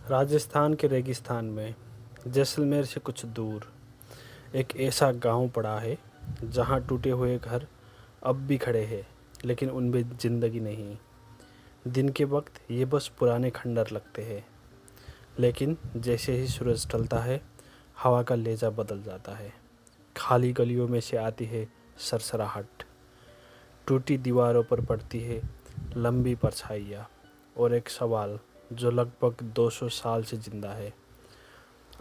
राजस्थान के रेगिस्तान में जैसलमेर से कुछ दूर एक ऐसा गांव पड़ा है जहां टूटे हुए घर अब भी खड़े हैं, लेकिन उनमें ज़िंदगी नहीं। दिन के वक्त ये बस पुराने खंडर लगते हैं, लेकिन जैसे ही सूरज ढलता है हवा का लहजा बदल जाता है। खाली गलियों में से आती है सरसराहट, टूटी दीवारों पर पड़ती है लंबी परछाइयाँ और एक सवाल जो लगभग 200 साल से जिंदा है।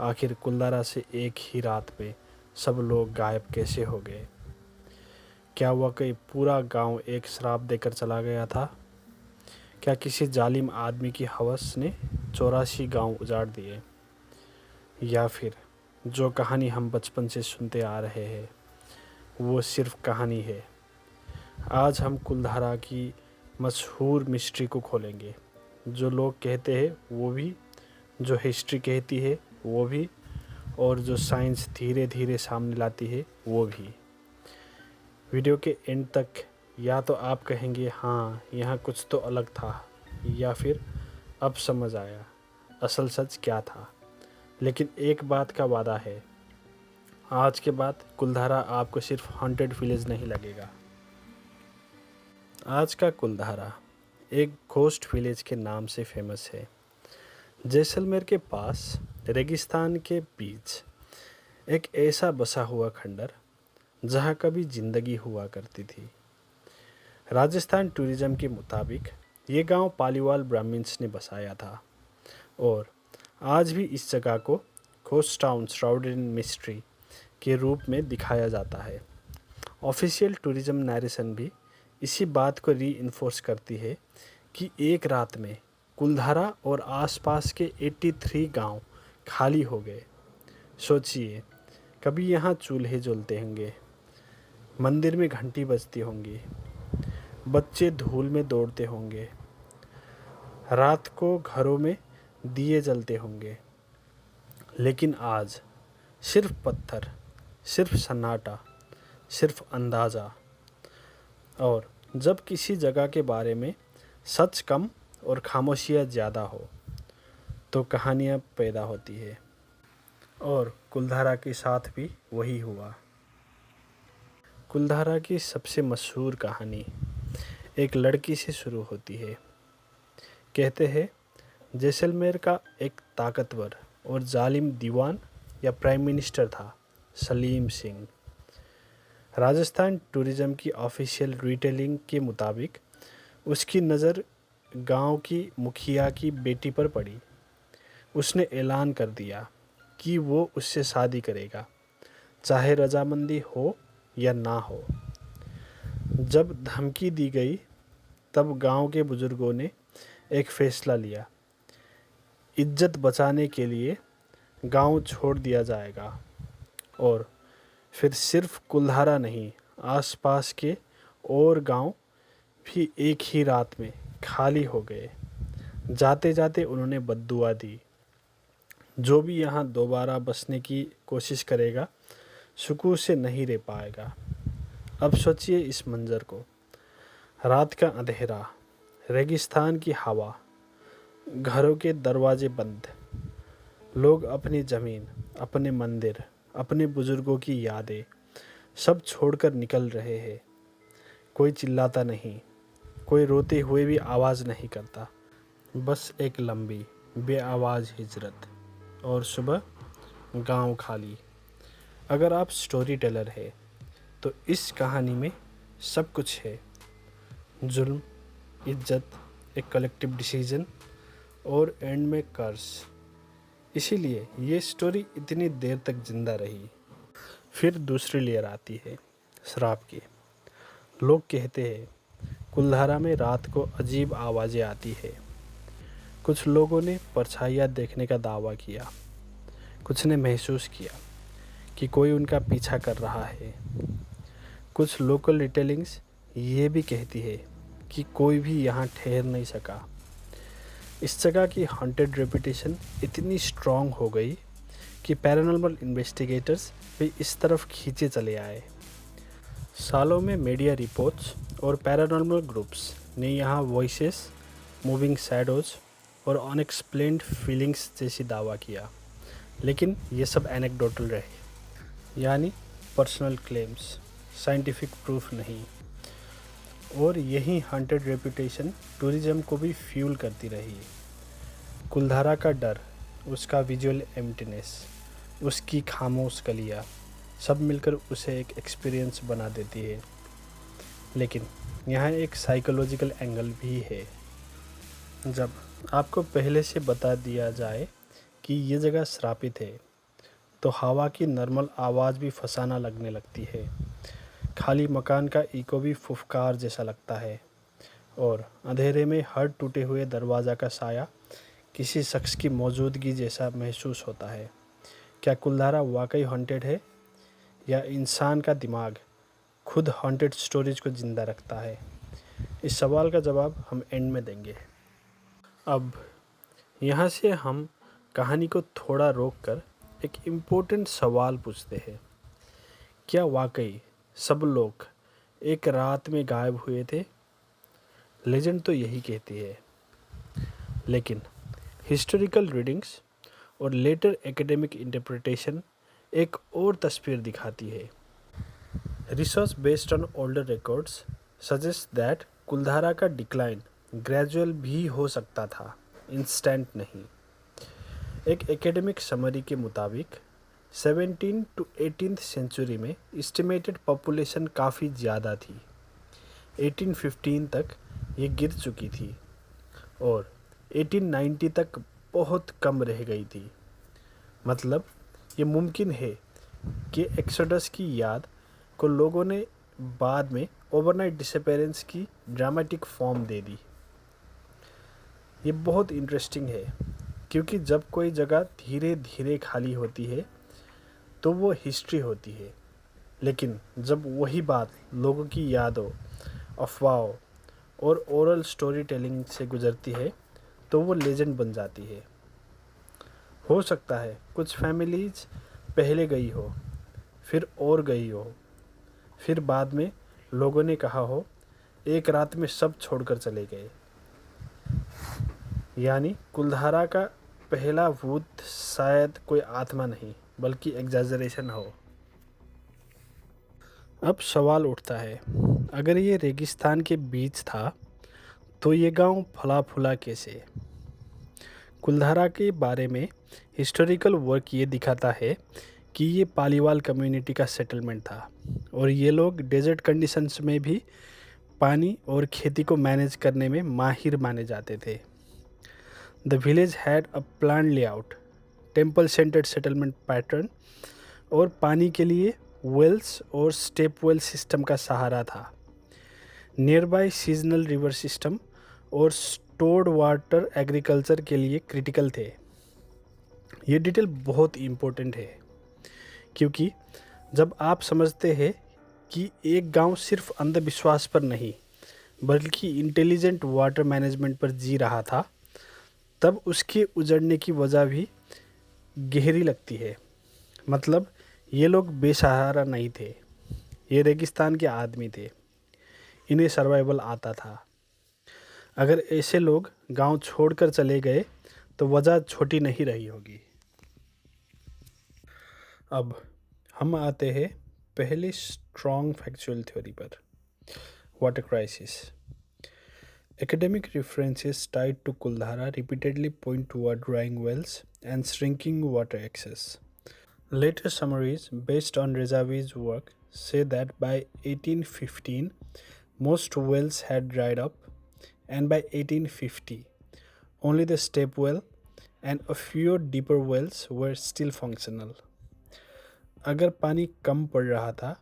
आखिर कुलधारा से एक ही रात में सब लोग गायब कैसे हो गए? क्या वाकई पूरा गांव एक श्राप देकर चला गया था? क्या किसी जालिम आदमी की हवस ने 84 गांव उजाड़ दिए? या फिर जो कहानी हम बचपन से सुनते आ रहे हैं वो सिर्फ कहानी है? आज हम कुलधारा की मशहूर मिस्ट्री को खोलेंगे। जो लोग कहते हैं वो भी, जो हिस्ट्री कहती है वो भी, और जो साइंस धीरे धीरे सामने लाती है वो भी। वीडियो के एंड तक या तो आप कहेंगे हाँ यहाँ कुछ तो अलग था, या फिर अब समझ आया असल सच क्या था। लेकिन एक बात का वादा है, आज के बाद कुलधारा आपको सिर्फ हॉन्टेड विलेज नहीं लगेगा। आज का कुलधारा एक घोस्ट विलेज के नाम से फेमस है। जैसलमेर के पास रेगिस्तान के बीच एक ऐसा बसा हुआ खंडर जहाँ कभी जिंदगी हुआ करती थी। राजस्थान टूरिज्म के मुताबिक ये गांव पालीवाल ब्राह्मण्स ने बसाया था और आज भी इस जगह को घोस्ट टाउन श्राउडेड इन मिस्ट्री के रूप में दिखाया जाता है। ऑफिशियल टूरिज्म नरेशन भी इसी बात को रीइंफोर्स करती है कि एक रात में कुलधारा और आसपास के 83 गांव खाली हो गए। सोचिए, कभी यहाँ चूल्हे जलते होंगे, मंदिर में घंटी बजती होंगी, बच्चे धूल में दौड़ते होंगे, रात को घरों में दिए जलते होंगे, लेकिन आज सिर्फ पत्थर, सिर्फ सन्नाटा, सिर्फ अंदाज़ा। और जब किसी जगह के बारे में सच कम और खामोशियाँ ज़्यादा हो तो कहानियाँ पैदा होती है, और कुलधारा के साथ भी वही हुआ। कुलधारा की सबसे मशहूर कहानी एक लड़की से शुरू होती है। कहते हैं जैसलमेर का एक ताकतवर और जालिम दीवान या प्राइम मिनिस्टर था, सलीम सिंह। राजस्थान टूरिज्म की ऑफिशियल रिटेलिंग के मुताबिक उसकी नज़र गांव की मुखिया की बेटी पर पड़ी। उसने ऐलान कर दिया कि वो उससे शादी करेगा, चाहे रजामंदी हो या ना हो। जब धमकी दी गई तब गांव के बुजुर्गों ने एक फैसला लिया, इज्जत बचाने के लिए गांव छोड़ दिया जाएगा। और फिर सिर्फ कुलधारा नहीं, आसपास के और गांव भी एक ही रात में खाली हो गए। जाते जाते उन्होंने बद्दुआ दी, जो भी यहाँ दोबारा बसने की कोशिश करेगा सुकून से नहीं रह पाएगा। अब सोचिए इस मंजर को, रात का अंधेरा, रेगिस्तान की हवा, घरों के दरवाजे बंद, लोग अपनी ज़मीन, अपने मंदिर, अपने बुजुर्गों की यादें सब छोड़कर निकल रहे हैं। कोई चिल्लाता नहीं, कोई रोते हुए भी आवाज़ नहीं करता, बस एक लंबी बेआवाज़ हिजरत। और सुबह गांव खाली। अगर आप स्टोरी टेलर है तो इस कहानी में सब कुछ है, जुल्म, इज्जत, एक कलेक्टिव डिसीजन और एंड में कर्स। इसीलिए ये स्टोरी इतनी देर तक जिंदा रही। फिर दूसरी लेयर आती है श्राप की। लोग कहते हैं कुलधारा में रात को अजीब आवाज़ें आती है। कुछ लोगों ने परछाइयाँ देखने का दावा किया, कुछ ने महसूस किया कि कोई उनका पीछा कर रहा है। कुछ लोकल रिटेलिंग्स ये भी कहती है कि कोई भी यहाँ ठहर नहीं सका। इस जगह की हॉन्टेड रेपुटेशन इतनी स्ट्रॉन्ग हो गई कि पैरानॉर्मल इन्वेस्टिगेटर्स भी इस तरफ खींचे चले आए। सालों में मीडिया रिपोर्ट्स और पैरानॉर्मल ग्रुप्स ने यहाँ वॉइसेस, मूविंग शैडोज और अनएक्सप्लेन्ड फीलिंग्स जैसी दावा किया, लेकिन ये सब एनेक्डोटल रहे, यानी पर्सनल क्लेम्स, साइंटिफिक प्रूफ नहीं। और यही हॉन्टेड रेपुटेशन टूरिज्म को भी फ्यूल करती रही। कुलधारा का डर, उसका विजुअल एम्प्टीनेस, उसकी खामोश गलियाँ, सब मिलकर उसे एक एक्सपीरियंस बना देती है। लेकिन यहाँ एक साइकोलॉजिकल एंगल भी है। जब आपको पहले से बता दिया जाए कि ये जगह श्रापित है, तो हवा की नॉर्मल आवाज़ भी फसाना लगने लगती है। खाली मकान का इको भी फुफकार जैसा लगता है, और अंधेरे में हर टूटे हुए दरवाज़ा का साया किसी शख्स की मौजूदगी जैसा महसूस होता है। क्या कुलधारा वाकई हॉन्टेड है, या इंसान का दिमाग खुद हॉन्टेड स्टोरीज को ज़िंदा रखता है? इस सवाल का जवाब हम एंड में देंगे। अब यहाँ से हम कहानी को थोड़ा रोक कर एक इम्पोर्टेंट सवाल पूछते हैं। क्या वाकई सब लोग एक रात में गायब हुए थे? लेजेंड तो यही कहती है, लेकिन हिस्टोरिकल रीडिंग्स और लेटर एकेडमिक इंटरप्रिटेशन एक और तस्वीर दिखाती है। Research based on older records suggest that Kuldhara का डिक्लाइन ग्रेजुअल भी हो सकता था, इंस्टेंट नहीं। एक एकेडमिक समरी के मुताबिक 17 to 18th सेंचुरी में एस्टिमेटेड पॉपुलेशन काफ़ी ज़्यादा थी। 1815 तक ये गिर चुकी थी और 1890 तक बहुत कम रह गई थी। मतलब ये मुमकिन है कि एक्सोडस की याद को लोगों ने बाद में ओवरनाइट डिसअपेरेंस की ड्रामेटिक फॉर्म दे दी। ये बहुत इंटरेस्टिंग है, क्योंकि जब कोई जगह धीरे धीरे खाली होती है तो वो हिस्ट्री होती है, लेकिन जब वही बात लोगों की यादों, अफवाहों और ओरल स्टोरी टेलिंग से गुजरती है तो वो लेजेंड बन जाती है। हो सकता है कुछ फैमिलीज पहले गई हो, फिर और गई हो, फिर बाद में लोगों ने कहा हो एक रात में सब छोड़कर चले गए। यानी कुलधारा का पहला भूत शायद कोई आत्मा नहीं, बल्कि एग्जैजरेशन हो। अब सवाल उठता है, अगर ये रेगिस्तान के बीच था तो ये गांव फला फूला कैसे? कुलधारा के बारे में हिस्टोरिकल वर्क ये दिखाता है कि ये पालीवाल कम्युनिटी का सेटलमेंट था, और ये लोग डेजर्ट कंडीशंस में भी पानी और खेती को मैनेज करने में माहिर माने जाते थे। The village had a plan layout, temple centred settlement pattern, और पानी के लिए वेल्स और स्टेप वेल सिस्टम का सहारा था। Near by seasonal river system और स्टोर्ड वाटर एग्रीकल्चर के लिए क्रिटिकल थे। ये डिटेल बहुत इम्पोर्टेंट है, क्योंकि जब आप समझते हैं कि एक गांव सिर्फ अंधविश्वास पर नहीं बल्कि इंटेलिजेंट वाटर मैनेजमेंट पर जी रहा था, तब उसके उजड़ने की वजह भी गहरी लगती है। मतलब ये लोग बेसहारा नहीं थे, ये रेगिस्तान के आदमी थे, इन्हें सर्वाइवल आता था। अगर ऐसे लोग गांव छोड़कर चले गए तो वजह छोटी नहीं रही होगी। अब हम आते हैं पहली स्ट्रॉन्ग फैक्चुअल थ्योरी पर, water crisis. Academic references tied to Kuldhara repeatedly point toward drying wells and shrinking water access. Later summaries based on Rezavi's work say that by 1815 most wells had dried up, and by 1850 only the step well and a few deeper wells were still functional. अगर पानी कम पड़ रहा था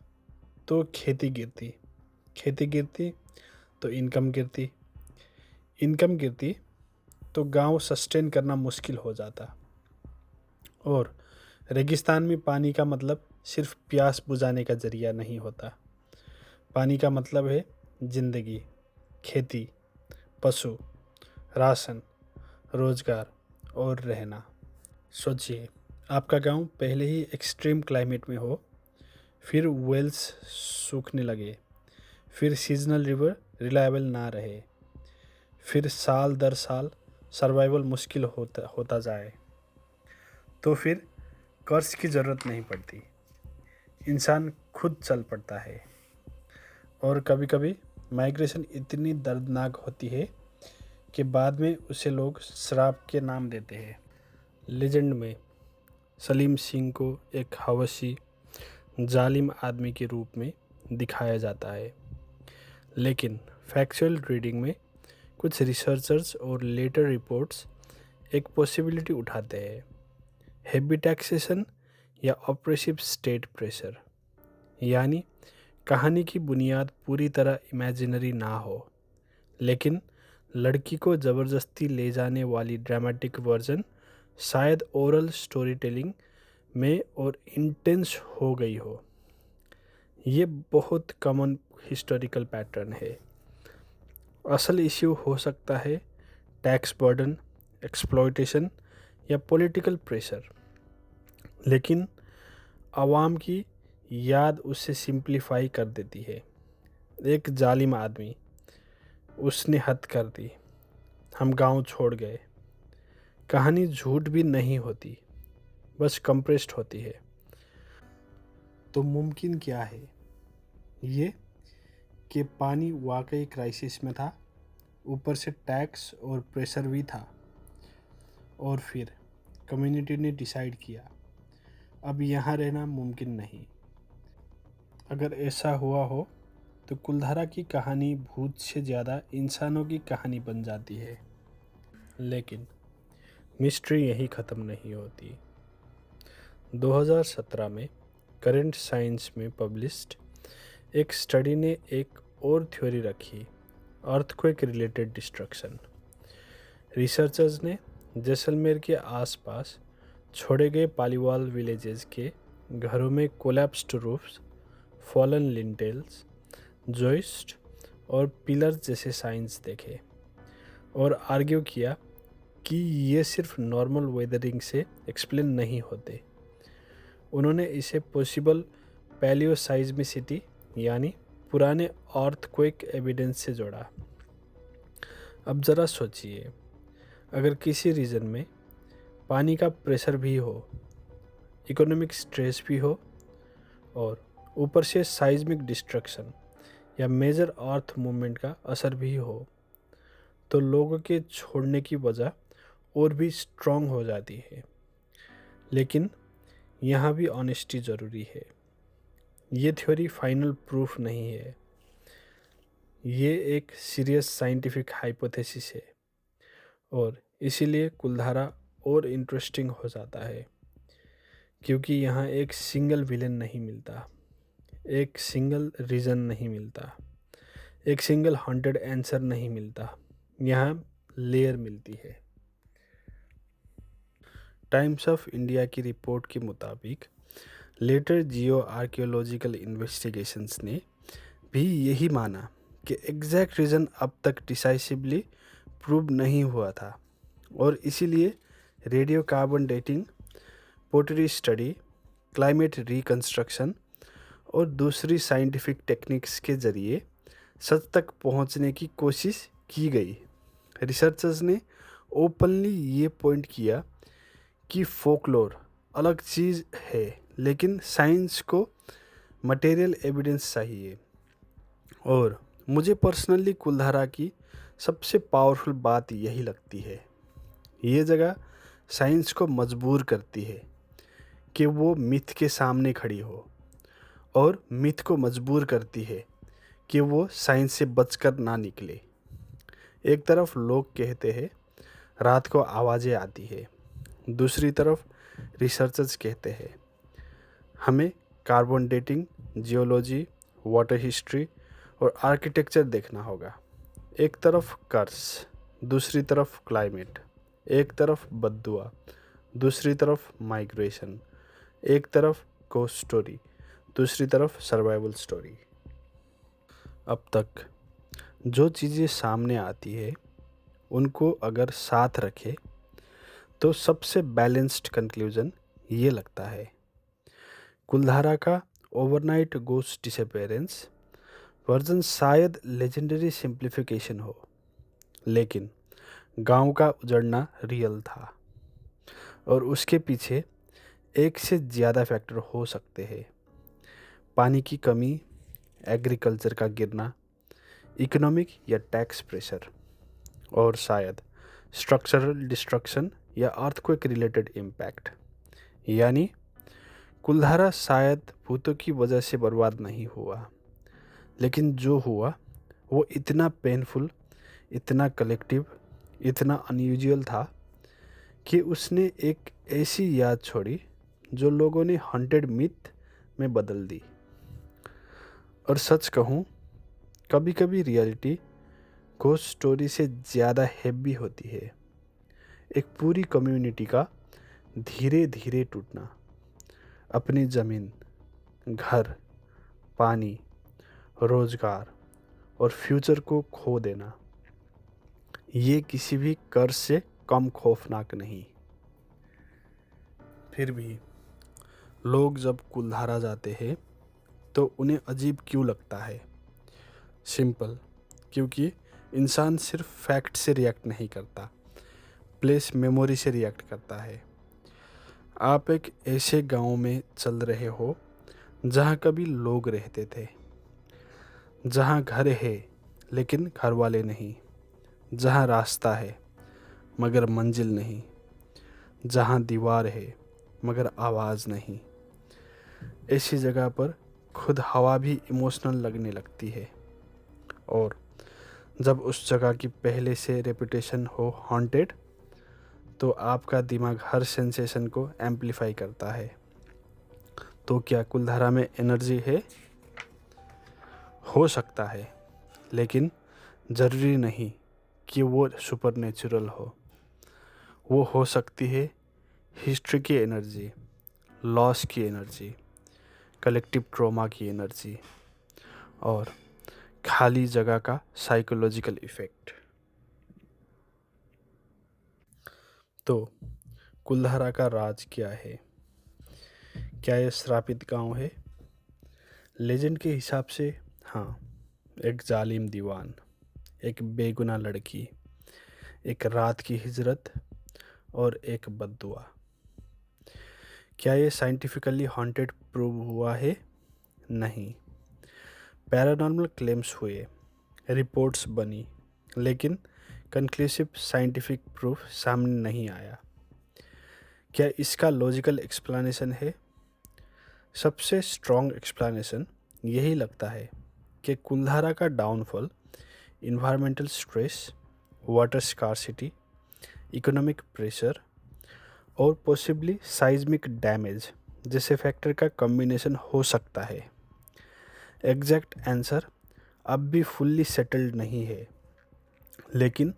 तो खेती गिरती तो income गिरती तो गांव सस्टेन करना मुश्किल हो जाता। और रेगिस्तान में पानी का मतलब सिर्फ प्यास बुझाने का जरिया नहीं होता। पानी का मतलब है जिंदगी, खेती, पशु, राशन, रोजगार और रहना। सोचिए, आपका गांव पहले ही एक्सट्रीम क्लाइमेट में हो, फिर वेल्स सूखने लगे, फिर सीजनल रिवर रिलायबल ना रहे, फिर साल दर साल सर्वाइवल मुश्किल होता जाए तो फिर कर्ज की ज़रूरत नहीं पड़ती, इंसान खुद चल पड़ता है। और कभी कभी माइग्रेशन इतनी दर्दनाक होती है कि बाद में उसे लोग श्राप के नाम देते हैं। लेजेंड में सलीम सिंह को एक हवसी जालिम आदमी के रूप में दिखाया जाता है, लेकिन फैक्चुअल रीडिंग में कुछ रिसर्चर्स और लेटर रिपोर्ट्स एक पॉसिबिलिटी उठाते हैं, हेवी टैक्सेशन या ऑपरेसिव स्टेट प्रेशर। यानी कहानी की बुनियाद पूरी तरह इमेजिनरी ना हो, लेकिन लड़की को ज़बरदस्ती ले जाने वाली ड्रामेटिक वर्जन शायद ओरल स्टोरी टेलिंग में और इंटेंस हो गई हो। ये बहुत कॉमन हिस्टोरिकल पैटर्न है। असल इश्यू हो सकता है टैक्स बर्डन, एक्सप्लॉयटेशन या पॉलिटिकल प्रेशर, लेकिन आवाम की याद उसे सिंप्लीफाई कर देती है। एक जालिम आदमी, उसने हद कर दी, हम गांव छोड़ गए। कहानी झूठ भी नहीं होती, बस कंप्रेस्ड होती है। तो मुमकिन क्या है? ये कि पानी वाकई क्राइसिस में था, ऊपर से टैक्स और प्रेशर भी था, और फिर कम्युनिटी ने डिसाइड किया अब यहाँ रहना मुमकिन नहीं। अगर ऐसा हुआ हो तो कुलधारा की कहानी भूत से ज़्यादा इंसानों की कहानी बन जाती है। लेकिन मिस्ट्री यही ख़त्म नहीं होती। 2017 में करंट साइंस में पब्लिश्ड एक स्टडी ने एक और थ्योरी रखी, अर्थक्वेक रिलेटेड डिस्ट्रक्शन। रिसर्चर्स ने जैसलमेर के आसपास छोड़े गए पालीवाल विलेजेस के घरों में collapsed roofs, fallen lintels, joist और पिलर्स जैसे साइंस देखे और आर्ग्यू किया कि ये सिर्फ नॉर्मल वेदरिंग से एक्सप्लेन नहीं होते। उन्होंने इसे पॉसिबल पैलियोसाइज्मिसिटी यानी पुराने अर्थक्वेक एविडेंस से जोड़ा। अब ज़रा सोचिए, अगर किसी रीजन में पानी का प्रेशर भी हो, इकोनॉमिक स्ट्रेस भी हो और ऊपर से साइज्मिक डिस्ट्रक्शन या मेजर अर्थ मूवमेंट का असर भी हो, तो लोगों के छोड़ने की वजह और भी स्ट्रॉन्ग हो जाती है। लेकिन यहाँ भी ऑनेस्टी ज़रूरी है। ये थ्योरी फाइनल प्रूफ नहीं है, ये एक सीरियस साइंटिफिक हाइपोथेसिस है, और इसीलिए कुलधारा और इंटरेस्टिंग हो जाता है, क्योंकि यहाँ एक सिंगल विलेन नहीं मिलता, एक सिंगल रीज़न नहीं मिलता, एक सिंगल हॉन्टेड आंसर नहीं मिलता, यहाँ लेयर मिलती है। टाइम्स ऑफ इंडिया की रिपोर्ट के मुताबिक लेटर जियो आर्कियोलॉजिकल इन्वेस्टिगेशंस ने भी यही माना कि एग्जैक्ट रीज़न अब तक डिसाइसिवली प्रूव नहीं हुआ था, और इसीलिए रेडियो कार्बन डेटिंग, पोटरी स्टडी, क्लाइमेट रिकंस्ट्रक्शन और दूसरी साइंटिफिक टेक्निक्स के ज़रिए सच तक पहुंचने की कोशिश की गई। रिसर्चर्स ने ओपनली ये पॉइंट किया कि फोकलोर अलग चीज़ है, लेकिन साइंस को मटेरियल एविडेंस चाहिए। और मुझे पर्सनली कुलधारा की सबसे पावरफुल बात यही लगती है, ये जगह साइंस को मजबूर करती है कि वो मिथ के सामने खड़ी हो, और मिथ को मजबूर करती है कि वो साइंस से बचकर ना निकले। एक तरफ लोग कहते हैं रात को आवाज़ें आती है, दूसरी तरफ रिसर्चर्स कहते हैं हमें carbon dating, geology, water history और आर्किटेक्चर देखना होगा। एक तरफ कर्स, दूसरी तरफ क्लाइमेट, एक तरफ बद्दुआ, दूसरी तरफ माइग्रेशन, एक तरफ गोस्ट स्टोरी, दूसरी तरफ सर्वाइवल स्टोरी। अब तक जो चीज़ें सामने आती है उनको अगर साथ रखे तो सबसे बैलेंस्ड कंक्लूजन ये लगता है, कुलधारा का ओवरनाइट गोस्ट डिसअपेरेंस वर्जन शायद लेजेंडरी सिंप्लीफिकेशन हो, लेकिन गांव का उजड़ना रियल था और उसके पीछे एक से ज़्यादा फैक्टर हो सकते हैं। पानी की कमी, एग्रीकल्चर का गिरना, इकोनॉमिक या टैक्स प्रेशर, और शायद स्ट्रक्चरल डिस्ट्रक्शन या अर्थक्वेक रिलेटेड इम्पैक्ट। यानी कुलधारा शायद भूतों की वजह से बर्बाद नहीं हुआ, लेकिन जो हुआ वो इतना पेनफुल, इतना कलेक्टिव, इतना अनयूजुअल था कि उसने एक ऐसी याद छोड़ी जो लोगों ने हॉन्टेड मिथ में बदल दी। और सच कहूँ, कभी कभी रियलिटी घोस्ट स्टोरी से ज़्यादा हेवी होती है। एक पूरी कम्युनिटी का धीरे धीरे टूटना, अपनी ज़मीन, घर, पानी, रोज़गार और फ्यूचर को खो देना, ये किसी भी कर्ज से कम खौफनाक नहीं। फिर भी लोग जब कुलधारा जाते हैं तो उन्हें अजीब क्यों लगता है? सिंपल, क्योंकि इंसान सिर्फ फैक्ट से रिएक्ट नहीं करता, प्लेस मेमोरी से रिएक्ट करता है। आप एक ऐसे गांव में चल रहे हो जहां कभी लोग रहते थे, जहां घर है लेकिन घर वाले नहीं, जहां रास्ता है मगर मंजिल नहीं, जहां दीवार है मगर आवाज़ नहीं। ऐसी जगह पर खुद हवा भी इमोशनल लगने लगती है। और जब उस जगह की पहले से रेपुटेशन हो हॉन्टेड, तो आपका दिमाग हर सेंसेशन को एम्पलीफाई करता है। तो क्या कुलधारा में एनर्जी है? हो सकता है, लेकिन ज़रूरी नहीं कि वो सुपरनेचुरल हो। वो हो सकती है हिस्ट्री की एनर्जी, लॉस की एनर्जी, कलेक्टिव ट्रॉमा की एनर्जी, और खाली जगह का साइकोलॉजिकल इफ़ेक्ट। तो कुलधारा का राज क्या है? क्या यह श्रापित गांव है? लेजेंड के हिसाब से हाँ, एक जालिम दीवान, एक बेगुनाह लड़की, एक रात की हिजरत और एक बद्दुआ। क्या ये साइंटिफिकली हॉन्टेड प्रूव हुआ है? नहीं। पैरानॉर्मल क्लेम्स हुए, रिपोर्ट्स बनी, लेकिन कंक्लूसिव साइंटिफिक प्रूफ सामने नहीं आया। क्या इसका लॉजिकल एक्सप्लेनेशन है? सबसे स्ट्रॉन्ग एक्सप्लेनेशन यही लगता है कि कुलधारा का downfall environmental stress, water scarcity, economic pressure और पॉसिबली साइज्मिक डैमेज जैसे फैक्टर का कॉम्बिनेशन हो सकता है। एग्जैक्ट आंसर अब भी फुल्ली सेटल्ड नहीं है, लेकिन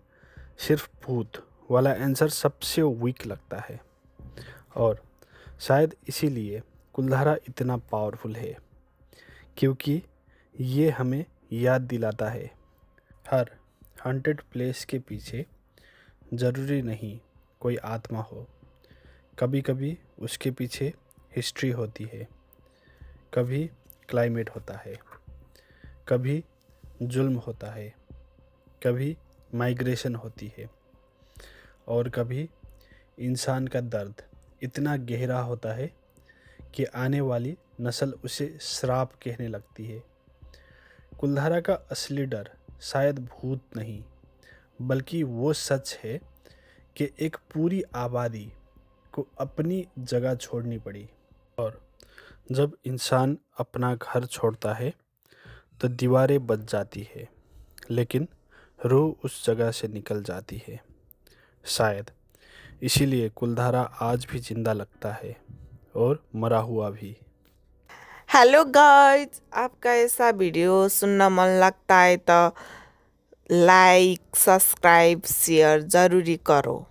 सिर्फ भूत वाला आंसर सबसे वीक लगता है। और शायद इसीलिए कुलधारा इतना पावरफुल है, क्योंकि ये हमें याद दिलाता है हर हॉन्टेड प्लेस के पीछे ज़रूरी नहीं कोई आत्मा हो। कभी कभी उसके पीछे हिस्ट्री होती है, कभी क्लाइमेट होता है, कभी जुल्म होता है, कभी माइग्रेशन होती है, और कभी इंसान का दर्द इतना गहरा होता है कि आने वाली नस्ल उसे श्राप कहने लगती है। कुलधारा का असली डर शायद भूत नहीं, बल्कि वो सच है कि एक पूरी आबादी को अपनी जगह छोड़नी पड़ी। और जब इंसान अपना घर छोड़ता है तो दीवारें बच जाती है, लेकिन रूह उस जगह से निकल जाती है। शायद इसीलिए कुलधारा आज भी जिंदा लगता है और मरा हुआ भी। हेलो गाइस, आपका ऐसा वीडियो सुनना मन लगता है तो लाइक, सब्सक्राइब, शेयर ज़रूरी करो।